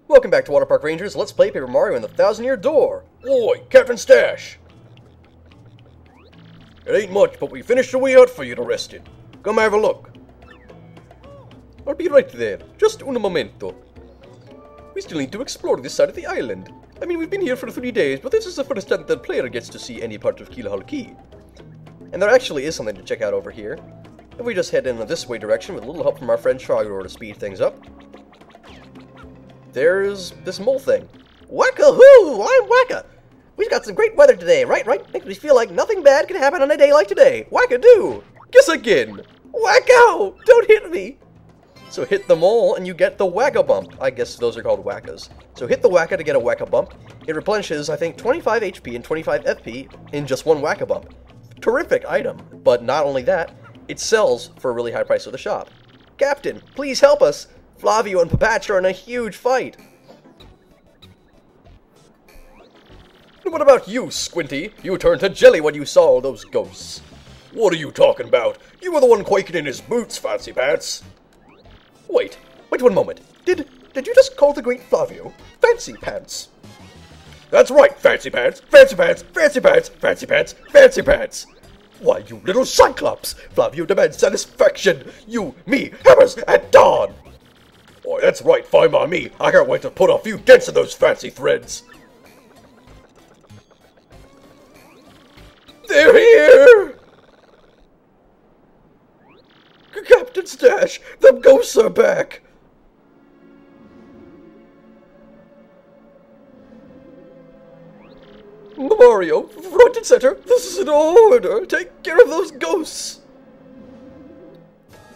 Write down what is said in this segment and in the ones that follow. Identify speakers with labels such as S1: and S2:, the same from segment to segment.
S1: Welcome back to Water Park Rangers. Let's play Paper Mario and the Thousand-Year Door. Oi, Captain Stash! It ain't much, but we finished a wee hut for you to rest in. Come have a look. I'll be right there. Just un momento. We still need to explore this side of the island. I mean, we've been here for 3 days, but this is the first time that the player gets to see any part of Keelhaul Key. And there actually is something to check out over here. If we just head in this way direction with a little help from our friend Trogdor to speed things up. There's this mole thing. Wacka-hoo! I'm Wacka! We've got some great weather today, right? Makes me feel like nothing bad can happen on a day like today. Wacka-doo! Guess again! Wacko! Don't hit me! So hit the mole and you get the Wacka Bump. I guess those are called Wackas. So hit the Wacka to get a Wacka Bump. It replenishes, I think, 25 HP and 25 FP in just one Wacka Bump. Terrific item. But not only that, it sells for a really high price at the shop. Captain, please help us! Flavio and Papatch are in a huge fight. What about you, Squinty? You turned to jelly when you saw those ghosts. What are you talking about? You were the one quaking in his boots, Fancy Pants. Wait 1 moment. Did you just call the great Flavio Fancy Pants? That's right, Fancy Pants! Fancy Pants! Fancy Pants! Fancy Pants! Fancy Pants! Why, you little Cyclops! Flavio demands satisfaction! You, me, hammers at dawn! Boy, that's right, fine by me. I can't wait to put a few dents in those fancy threads. They're here! Captain Stash, the ghosts are back! Mario, front and center, this is an order. Take care of those ghosts.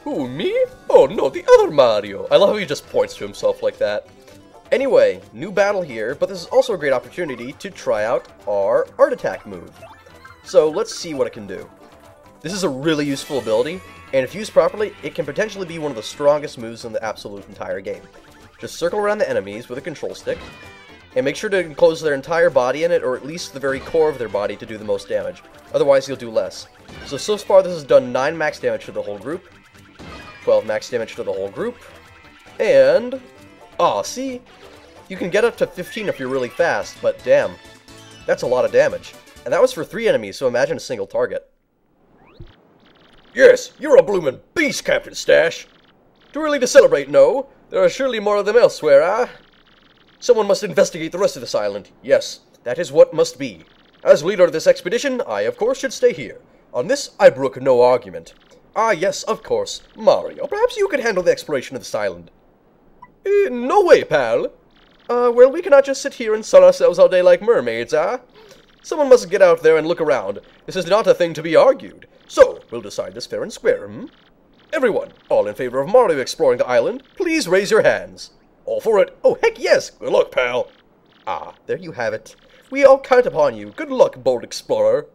S1: Who, me? Oh no, the other Mario. I love how he just points to himself like that. Anyway, new battle here, but this is also a great opportunity to try out our Art Attack move. So let's see what it can do. This is a really useful ability, and if used properly, it can potentially be one of the strongest moves in the absolute entire game. Just circle around the enemies with a control stick, and make sure to enclose their entire body in it, or at least the very core of their body to do the most damage. Otherwise, you'll do less. So far this has done 9 max damage to the whole group, 12 max damage to the whole group, and... see? You can get up to 15 if you're really fast, but damn, that's a lot of damage. And that was for 3 enemies, so imagine a single target. Yes, you're a bloomin' beast, Captain Stash! Too early to celebrate, no? There are surely more of them elsewhere, ah? Someone must investigate the rest of this island. Yes, that is what must be. As leader of this expedition, I, of course, should stay here. On this, I brook no argument. Ah, yes, of course. Mario, perhaps you could handle the exploration of this island. No way, pal. Well, we cannot just sit here and sun ourselves all day like mermaids, ah? Someone must get out there and look around. This is not a thing to be argued. So, we'll decide this fair and square, Everyone, all in favor of Mario exploring the island, please raise your hands. All for it. Oh, heck yes. Good luck, pal. Ah, there you have it. We all count upon you. Good luck, bold explorer.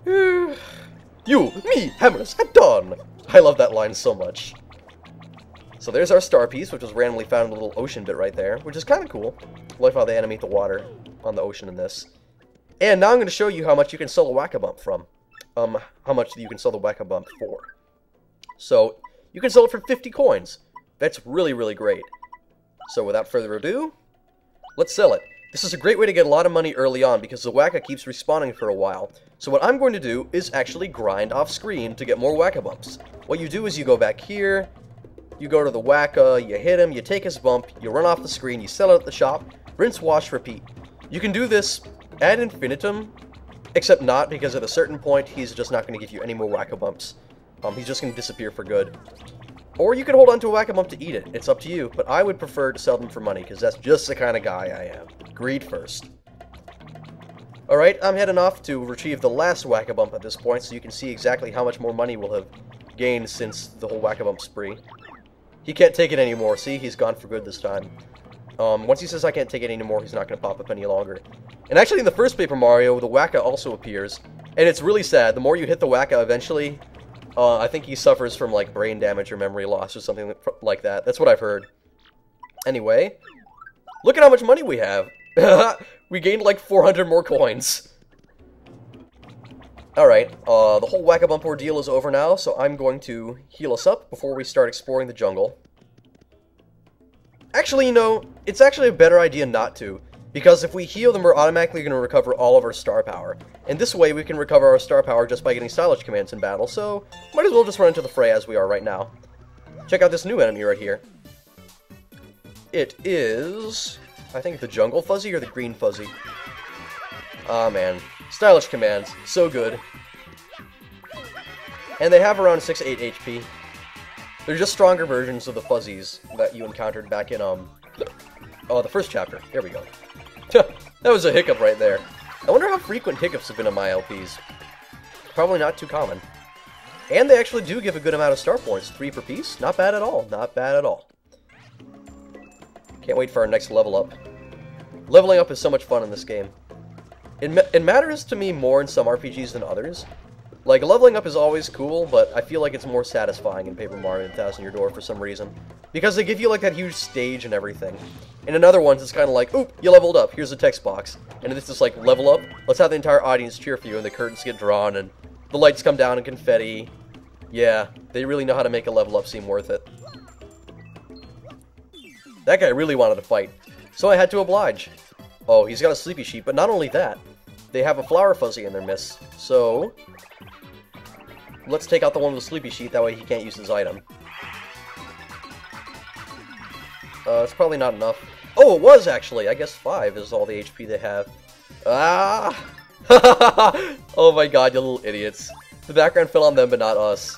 S1: You, me, hammers, at dawn. I love that line so much. So there's our star piece, which was randomly found in a little ocean bit right there, which is kind of cool. I love how they animate the water on the ocean in this. And now I'm going to show you how much you can sell a Wacka Bump from. How much you can sell the Wacka Bump for. So, you can sell it for 50 coins. That's really, really great. So without further ado, let's sell it. This is a great way to get a lot of money early on because the Wacka keeps respawning for a while. So what I'm going to do is actually grind off screen to get more Wacka Bumps. What you do is you go back here, you go to the Wacka, you hit him, you take his bump, you run off the screen, you sell it at the shop, rinse, wash, repeat. You can do this ad infinitum, except not because at a certain point he's just not going to give you any more Wacka Bumps. He's just going to disappear for good. Or you can hold on to a Wacka Bump to eat it. It's up to you, but I would prefer to sell them for money, because that's just the kind of guy I am. Greed first. Alright, I'm heading off to retrieve the last Wacka Bump at this point, so you can see exactly how much more money we'll have gained since the whole Wacka Bump spree. He can't take it anymore, see? He's gone for good this time. Once he says I can't take it anymore, he's not going to pop up any longer. And actually, in the first Paper Mario, the Wacka also appears, and it's really sad. The more you hit the Wacka eventually... I think he suffers from, like, brain damage or memory loss or something like that. That's what I've heard. Anyway, look at how much money we have. We gained, like, 400 more coins. Alright, the whole Wacka Bump ordeal is over now, so I'm going to heal us up before we start exploring the jungle. Actually, you know, it's actually a better idea not to. Because if we heal, then we're automatically going to recover all of our star power. And this way, we can recover our star power just by getting stylish commands in battle, so might as well just run into the fray as we are right now. Check out this new enemy right here. It is... I think the jungle fuzzy or the green fuzzy. Ah, man. Stylish commands. So good. And they have around 6 to 8 HP. They're just stronger versions of the fuzzies that you encountered back in, the first chapter. There we go. That was a hiccup right there. I wonder how frequent hiccups have been in my LPs. Probably not too common. And they actually do give a good amount of star points. 3 per piece. Not bad at all. Not bad at all. Can't wait for our next level up. Leveling up is so much fun in this game. It matters to me more in some RPGs than others. Like, leveling up is always cool, but I feel like it's more satisfying in Paper Mario and Thousand Year Door for some reason. Because they give you, like, that huge stage and everything. And in other ones, it's kind of like, oop, you leveled up, here's a text box. And it's just like, level up, let's have the entire audience cheer for you, and the curtains get drawn, and the lights come down, and confetti. Yeah, they really know how to make a level up seem worth it. That guy really wanted to fight, so I had to oblige. Oh, he's got a sleepy sheep, but not only that, they have a flower fuzzy in their midst, so... let's take out the one with the sleepy sheep, that way he can't use his item. It's probably not enough. Oh, it was actually! I guess 5 is all the HP they have. Ah! Oh my god, you little idiots. The background fell on them, but not us.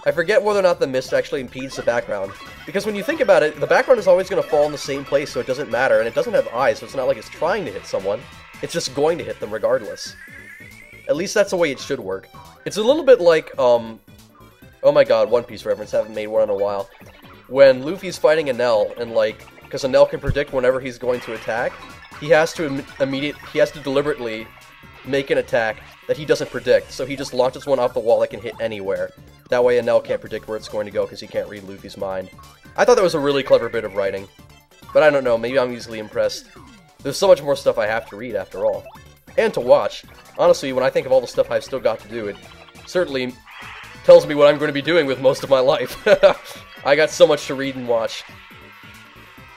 S1: I forget whether or not the mist actually impedes the background. Because when you think about it, the background is always going to fall in the same place, so it doesn't matter, and it doesn't have eyes, so it's not like it's trying to hit someone. It's just going to hit them regardless. At least that's the way it should work. It's a little bit like, oh my god, One Piece reference, haven't made one in a while. When Luffy's fighting Enel, and like, because Enel can predict whenever he's going to attack, he has to deliberately make an attack that he doesn't predict, so he just launches one off the wall that can hit anywhere. That way Enel can't predict where it's going to go because he can't read Luffy's mind. I thought that was a really clever bit of writing. But I don't know, maybe I'm easily impressed. There's so much more stuff I have to read after all. And to watch. Honestly, when I think of all the stuff I've still got to do, it certainly tells me what I'm going to be doing with most of my life. I got so much to read and watch.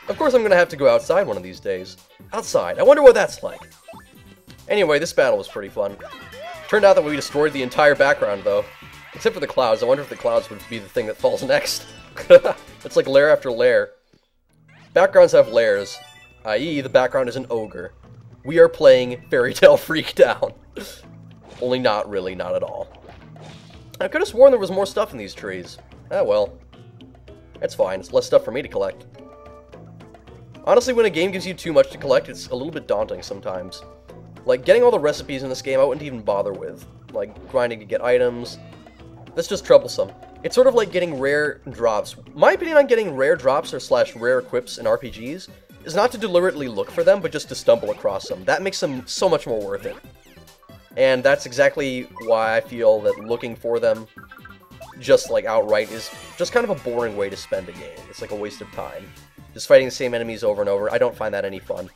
S1: Of course I'm going to have to go outside one of these days. Outside. I wonder what that's like. Anyway, this battle was pretty fun. Turned out that we destroyed the entire background, though. Except for the clouds. I wonder if the clouds would be the thing that falls next. It's like layer after layer. Backgrounds have layers, i.e. the background is an ogre. We are playing Fairy Tale Freakdown. Only not really, not at all. I could have sworn there was more stuff in these trees. Ah well. That's fine, it's less stuff for me to collect. Honestly, when a game gives you too much to collect, it's a little bit daunting sometimes. Like, getting all the recipes in this game I wouldn't even bother with. Like, grinding to get items. That's just troublesome. It's sort of like getting rare drops. My opinion on getting rare drops or slash rare equips in RPGs is not to deliberately look for them, but just to stumble across them. That makes them so much more worth it. And that's exactly why I feel that looking for them just like outright is just kind of a boring way to spend a game. It's like a waste of time. Just fighting the same enemies over and over. I don't find that any fun.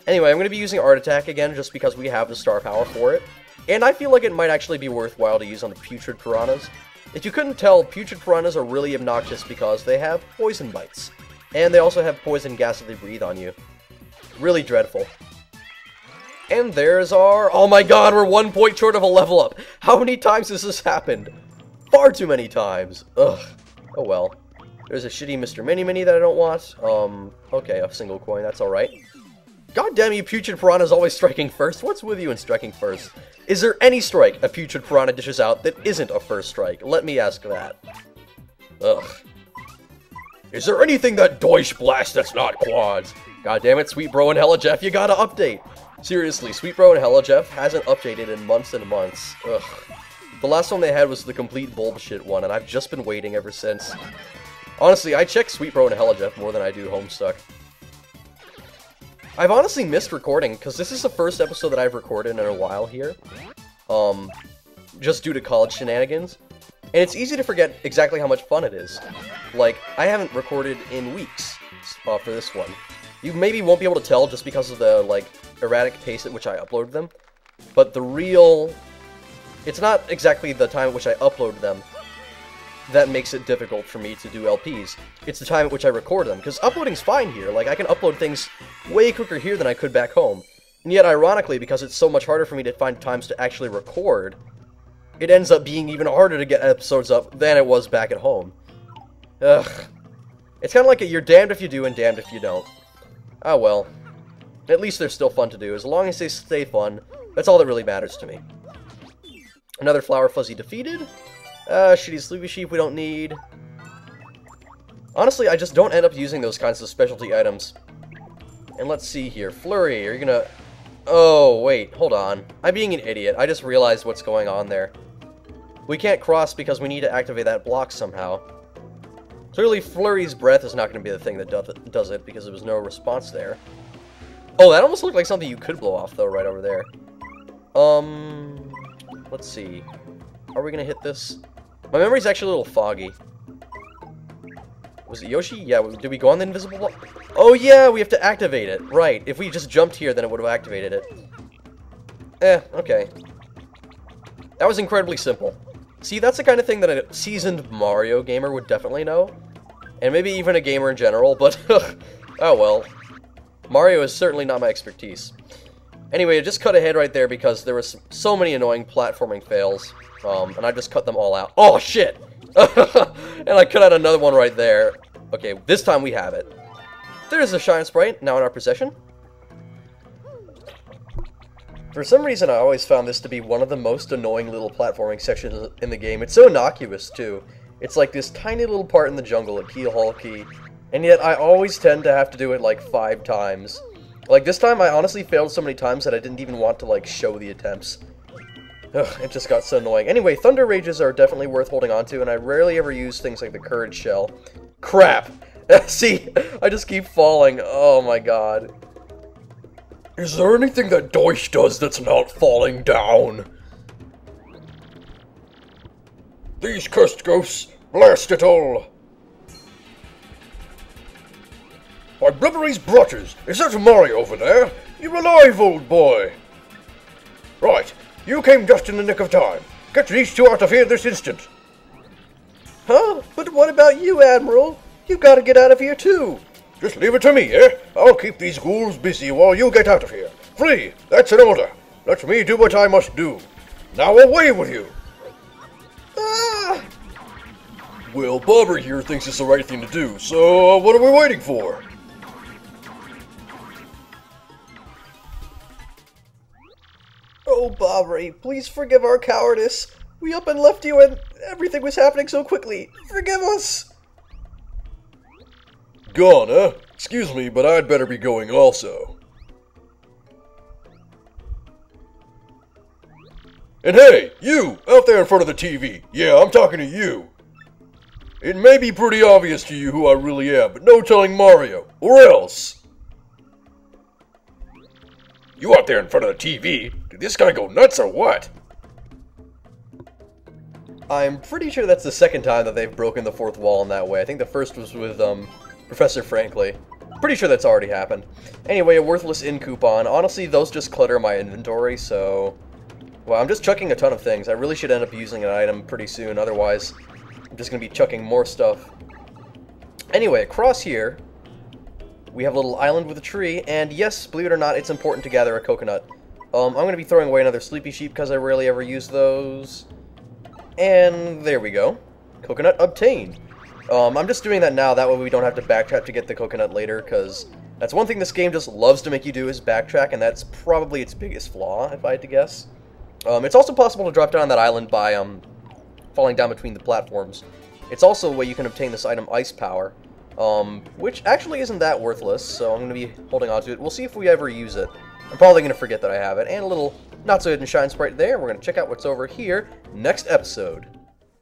S1: Anyway, I'm going to be using Art Attack again just because we have the star power for it. And I feel like it might actually be worthwhile to use on the Putrid Piranhas. If you couldn't tell, Putrid Piranhas are really obnoxious because they have poison bites. And they also have poison gas if they breathe on you. Really dreadful. And there's our... oh my god, we're 1 point short of a level up! How many times has this happened? Far too many times. Ugh. Oh well. There's a shitty Mr. Mini-Mini that I don't want. Okay, a single coin, that's alright. God damn you, Putrid Piranha's always striking first. What's with you in striking first? Is there any strike a Putrid Piranha dishes out that isn't a first strike? Let me ask that. Ugh. Is there anything that Deutsch blasts that's not quads? God damn it, Sweet Bro and Hella Jeff, you gotta update. Seriously, Sweet Bro and Hella Jeff hasn't updated in months and months. Ugh. The last one they had was the complete bullshit one, and I've just been waiting ever since. Honestly, I check Sweet Bro and Hella Jeff more than I do Homestuck. I've honestly missed recording, because this is the first episode that I've recorded in a while here. Just due to college shenanigans. And it's easy to forget exactly how much fun it is. Like, I haven't recorded in weeks for this one. You maybe won't be able to tell just because of the, like, erratic pace at which I upload them. But the real... it's not exactly the time at which I upload them. that makes it difficult for me to do LPs. It's the time at which I record them, because uploading's fine here. Like, I can upload things way quicker here than I could back home. And yet, ironically, because it's so much harder for me to find times to actually record, it ends up being even harder to get episodes up than it was back at home. Ugh. It's kind of like you're damned if you do and damned if you don't. Oh well. At least they're still fun to do. As long as they stay fun, that's all that really matters to me. Another Flower Fuzzy defeated. Shitty Sleepy Sheep we don't need. Honestly, I just don't end up using those kinds of specialty items. And let's see here. Flurry, are you gonna... Oh, wait, hold on. I'm being an idiot. I just realized what's going on there. We can't cross because we need to activate that block somehow. Clearly, Flurry's breath is not going to be the thing that does it, because there was no response there. Oh, that almost looked like something you could blow off, though, right over there. Let's see. Are we going to hit this? My memory's actually a little foggy. Was it Yoshi? Yeah, did we go on the invisible block? Oh, yeah, we have to activate it. Right, if we just jumped here, then it would have activated it. Okay. That was incredibly simple. See, that's the kind of thing that a seasoned Mario gamer would definitely know. And maybe even a gamer in general, but oh well. Mario is certainly not my expertise. Anyway, I just cut ahead right there because there was so many annoying platforming fails. And I just cut them all out. Oh, shit! And I cut out another one right there. Okay, this time we have it. There's a Shine Sprite, now in our possession. For some reason, I always found this to be one of the most annoying little platforming sections in the game. It's so innocuous, too. It's like this tiny little part in the jungle at Keelhaul Key, and yet I always tend to have to do it like 5 times. Like, this time I honestly failed so many times that I didn't even want to, like, show the attempts. Ugh, it just got so annoying. Anyway, Thunder Rages are definitely worth holding on to, and I rarely ever use things like the Courage Shell. Crap! See, I just keep falling. Oh my god. Is there anything that Deutsch does that's not falling down? These cursed ghosts, blast it all! Why, blubbery's brotches, is that Mario over there? You're alive, old boy! Right, you came just in the nick of time. Get these two out of here this instant! Huh? But what about you, Admiral? You've got to get out of here, too! Just leave it to me, eh? I'll keep these ghouls busy while you get out of here. Free! That's an order. Let me do what I must do. Now away with you! Ah! Well, Bobber here thinks it's the right thing to do, so what are we waiting for? Oh, Bobbery, please forgive our cowardice. We up and left you and everything was happening so quickly. Forgive us! Gone, huh? Excuse me, but I'd better be going also. And hey, you, out there in front of the TV. Yeah, I'm talking to you. It may be pretty obvious to you who I really am, but no telling Mario, or else. You out there in front of the TV? Did this guy go nuts or what? I'm pretty sure that's the second time that they've broken the fourth wall in that way. I think the first was with, Professor Frankly. Pretty sure that's already happened. Anyway, a worthless in coupon. Honestly, those just clutter my inventory, so... Well, I'm just chucking a ton of things. I really should end up using an item pretty soon, otherwise I'm just going to be chucking more stuff. Anyway, across here, we have a little island with a tree, and yes, believe it or not, it's important to gather a coconut. I'm going to be throwing away another Sleepy Sheep because I rarely ever use those. And there we go. Coconut obtained. I'm just doing that now, that way we don't have to backtrack to get the coconut later, because that's one thing this game just loves to make you do is backtrack, and that's probably its biggest flaw, if I had to guess. It's also possible to drop down on that island by falling down between the platforms. It's also a way you can obtain this item, Ice Power, which actually isn't that worthless, so I'm going to be holding on to it. We'll see if we ever use it. I'm probably going to forget that I have it, and a little not-so-hidden Shine Sprite there. We're going to check out what's over here next episode.